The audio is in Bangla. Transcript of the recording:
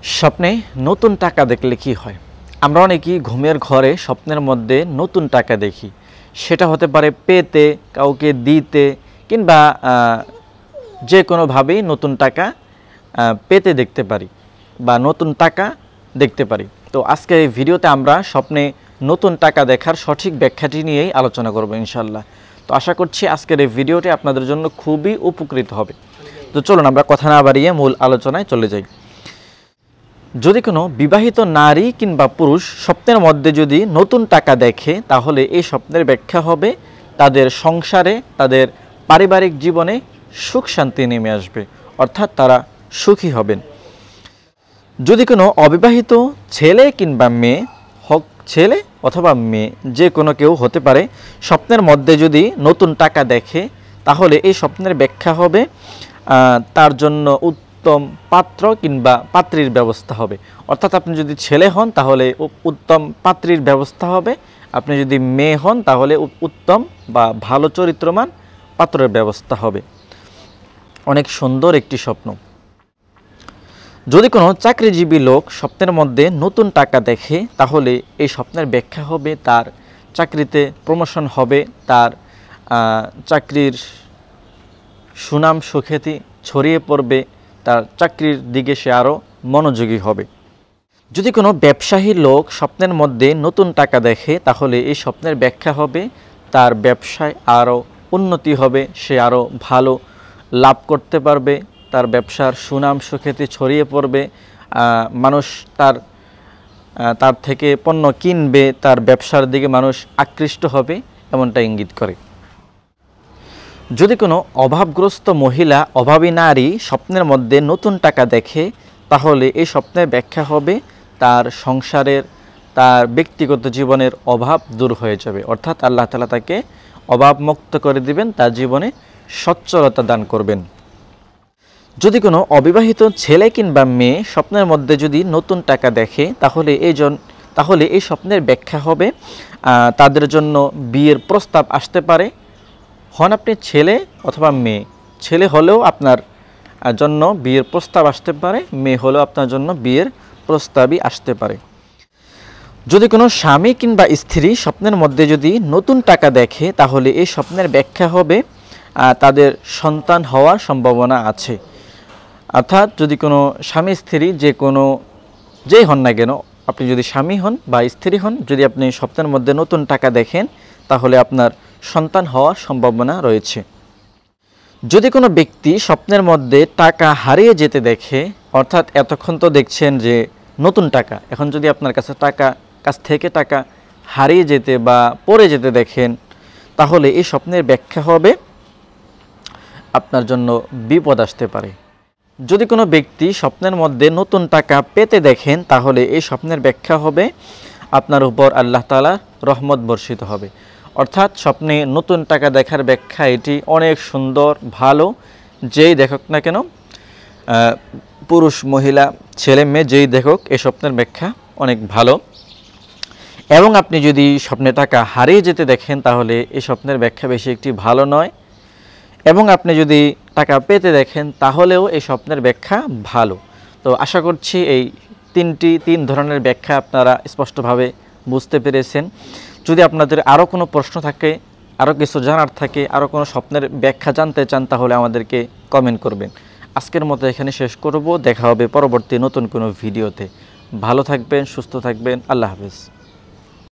স্বপ্নে নতুন টাকা দেখলে কি হয়? আমরা অনেকেই ঘুমের ঘরে স্বপ্নের মধ্যে নতুন টাকা দেখি। সেটা হতে পারে পেতে, কাউকে দিতে কিংবা যে কোনোভাবেই নতুন টাকা পেতে দেখতে পারি বা নতুন টাকা দেখতে পারি। তো আজকে এই ভিডিওতে আমরা স্বপ্নে নতুন টাকা দেখার সঠিক ব্যাখ্যাটি নিয়েই আলোচনা করব ইনশাল্লাহ। তো আশা করছি আজকের এই ভিডিওটি আপনাদের জন্য খুবই উপকৃত হবে। তো চলুন আমরা কথা না বাড়িয়ে মূল আলোচনায় চলে যাই। যদি কোনো বিবাহিত নারী কিংবা পুরুষ স্বপ্নের মধ্যে যদি নতুন টাকা দেখে, তাহলে এই স্বপ্নের ব্যাখ্যা হবে তাদের সংসারে, তাদের পারিবারিক জীবনে সুখ শান্তি নেমে আসবে, অর্থাৎ তারা সুখী হবেন। যদি কোনো অবিবাহিত ছেলে কিংবা মেয়ে, হোক ছেলে অথবা মেয়ে, যে কোনো কেউ হতে পারে, স্বপ্নের মধ্যে যদি নতুন টাকা দেখে, তাহলে এই স্বপ্নের ব্যাখ্যা হবে তার জন্য উত্তম পাত্র কিংবা পাত্রীর ব্যবস্থা হবে। অর্থাৎ আপনি যদি ছেলে হন তাহলে উত্তম পাত্রীর ব্যবস্থা হবে, আপনি যদি মেয়ে হন তাহলে উত্তম বা ভালো চরিত্রমান পাত্রের ব্যবস্থা হবে। অনেক সুন্দর একটি স্বপ্ন। যদি কোনো চাকরিজীবী লোক স্বপ্নের মধ্যে নতুন টাকা দেখে, তাহলে এই স্বপ্নের ব্যাখ্যা হবে তার চাকরিতে প্রমোশন হবে, তার চাকরির সুনাম সুখ্যাতি ছড়িয়ে পড়বে, তার চাকরির দিকে সে আরও মনোযোগী হবে। যদি কোনো ব্যবসায়ী লোক স্বপ্নের মধ্যে নতুন টাকা দেখে, তাহলে এই স্বপ্নের ব্যাখ্যা হবে তার ব্যবসায় আরও উন্নতি হবে, সে আরও ভালো লাভ করতে পারবে, তার ব্যবসার সুনাম সুখ্যাতি ছড়িয়ে পড়বে, মানুষ তার থেকে পণ্য কিনবে, তার ব্যবসার দিকে মানুষ আকৃষ্ট হবে, এমনটা ইঙ্গিত করে। যদি কোনো অভাবগ্রস্ত মহিলা, অভাবী নারী স্বপ্নের মধ্যে নতুন টাকা দেখে, তাহলে এই স্বপ্নের ব্যাখ্যা হবে তার সংসারের, তার ব্যক্তিগত জীবনের অভাব দূর হয়ে যাবে, অর্থাৎ আল্লাহ তাআলা তাকে অভাবমুক্ত করে দিবেন, তার জীবনে সচ্ছলতা দান করবেন। যদি কোনো অবিবাহিত ছেলে কিংবা মেয়ে স্বপ্নের মধ্যে যদি নতুন টাকা দেখে, তাহলে এই স্বপ্নের ব্যাখ্যা হবে তাদের জন্য বিয়ের প্রস্তাব আসতে পারে। হন আপনি ছেলে অথবা মেয়ে, ছেলে হলেও আপনার জন্য বিয়ের প্রস্তাব আসতে পারে, মেয়ে হলেও আপনার জন্য বিয়ের প্রস্তাবই আসতে পারে। যদি কোনো স্বামী কিংবা স্ত্রী স্বপ্নের মধ্যে যদি নতুন টাকা দেখে, তাহলে এই স্বপ্নের ব্যাখ্যা হবে তাদের সন্তান হওয়ার সম্ভাবনা আছে। অর্থাৎ যদি কোনো স্বামী স্ত্রী যেই হন না কেন, আপনি যদি স্বামী হন বা স্ত্রী হন, যদি আপনি স্বপ্নের মধ্যে নতুন টাকা দেখেন, তাহলে আপনার সন্তান হওয়ার সম্ভাবনা রয়েছে। যদি কোনো ব্যক্তি স্বপ্নের মধ্যে টাকা হারিয়ে যেতে দেখে, অর্থাৎ এতক্ষণ তো দেখছেন যে নতুন টাকা, এখন যদি আপনার কাছ থেকে টাকা হারিয়ে যেতে বা পড়ে যেতে দেখেন, তাহলে এই স্বপ্নের ব্যাখ্যা হবে আপনার জন্য বিপদ আসতে পারে। যদি কোনো ব্যক্তি স্বপ্নের মধ্যে নতুন টাকা পেতে দেখেন, তাহলে এই স্বপ্নের ব্যাখ্যা হবে আপনার উপর আল্লাহ তাআলার রহমত বর্ষিত হবে। অর্থাৎ স্বপ্নে নতুন টাকা দেখার ব্যাখ্যা এটি অনেক সুন্দর, ভালো। যেই দেখুক না কেন, পুরুষ মহিলা ছেলে মেয়ে যেই দেখুক, এই স্বপ্নের ব্যাখ্যা অনেক ভালো। এবং আপনি যদি স্বপ্নে টাকা হারিয়ে যেতে দেখেন, তাহলে এই স্বপ্নের ব্যাখ্যা বেশি একটি ভালো নয়। এবং আপনি যদি টাকা পেতে দেখেন, তাহলেও এই স্বপ্নের ব্যাখ্যা ভালো। তো আশা করছি এই তিন ধরনের ব্যাখ্যা আপনারা স্পষ্টভাবে বুঝতে পেরেছেন। যদি আপনাদের আরও কোনো প্রশ্ন থাকে, আরও কিছু জানার থাকে, আরও কোনো স্বপ্নের ব্যাখ্যা জানতে চান, তাহলে আমাদেরকে কমেন্ট করবেন। আজকের মতো এখানে শেষ করব। দেখা হবে পরবর্তী নতুন কোনো ভিডিওতে। ভালো থাকবেন, সুস্থ থাকবেন। আল্লাহ হাফেজ।